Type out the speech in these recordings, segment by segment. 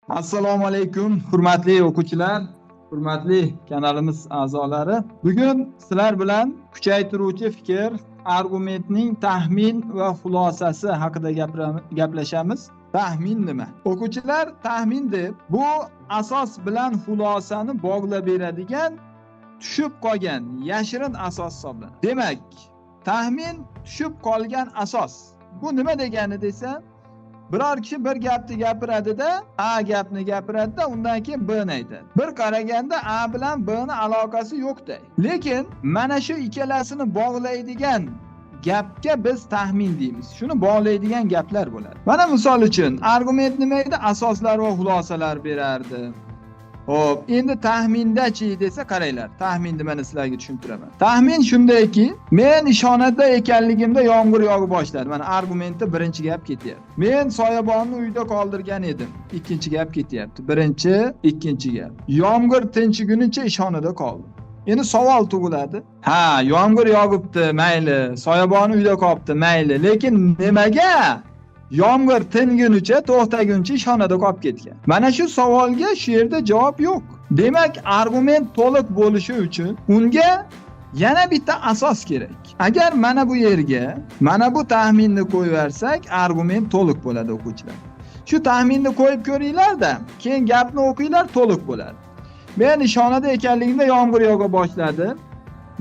Assalomu alaykum, hurmatli o'quvchilar, hurmatli kanalimiz a'zolari. Bugun sizlar bilan kuchaytiruvchi fikr, argumentning taxmin va xulosasi haqida gaplashamiz. Taxmin nima? O'quvchilar, taxmin deb bu asos bilan xulosani bog'lab beradigan tushib qolgan yashirin asos hisoblanadi. Demak, taxmin tushib qolgan asos. Bu nima degani desa, biror kishi bir gapni gapiradida, A gapni gapiradida, undan keyin B'ni aytadi. Bir qaraganda A bilan B'ni aloqasi yo'qday. Lekin mana shu ikkalasini bog'laydigan gapga biz taxmin deymiz. Shuni bog'laydigan gaplar bo'ladi. Mana misol uchun, argument nima edi? Asoslar va xulosalar berardi. Xo'p, endi taxminda-chi desa qaranglar. Taxminni men sizlarga tushuntiraman. Taxmin shundayki, men ishxonada ekanligimda yomg'ir yog'ib boshladi. Mana argumentda birinchi gap ketyapti. Men soyabonni uyda qoldirgan edim. Ikkinchi gap ketyapti. Birinchi, ikkinchi gap. Yomg'ir tinchigunicha ishxonada qoldim. Endi savol tug'iladi. Ha, yomg'ir yog'ibdi, mayli. Soyabonni uyda qolibdi, mayli. Lekin nimaga yomg'ir tingunicha, to'xtaguncha ishxonada qolib ketgan? Mana shu savolga shu yerda javob yo'q. Demak, argument to'liq bo'lishi uchun unga yana bitta asos kerak. Agar mana bu yerga mana bu taxminni qo'yversak, argument to'liq bo'ladi o'quvchilar. Shu taxminni qo'yib ko'ringlar-da, keyin gapni o'qinglar, to'liq bo'ladi. Men ishxonada ekanligimda yomg'ir yog'a boshladi.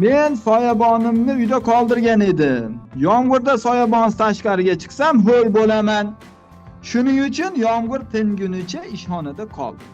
Men soyabonimni uyda qoldirgan edim. Yomg'irda soyabonsiz tashqariga chiqsam, ho'l bo'laman. Shuning uchun yomg'ir tingunicha ishxonada qoldim.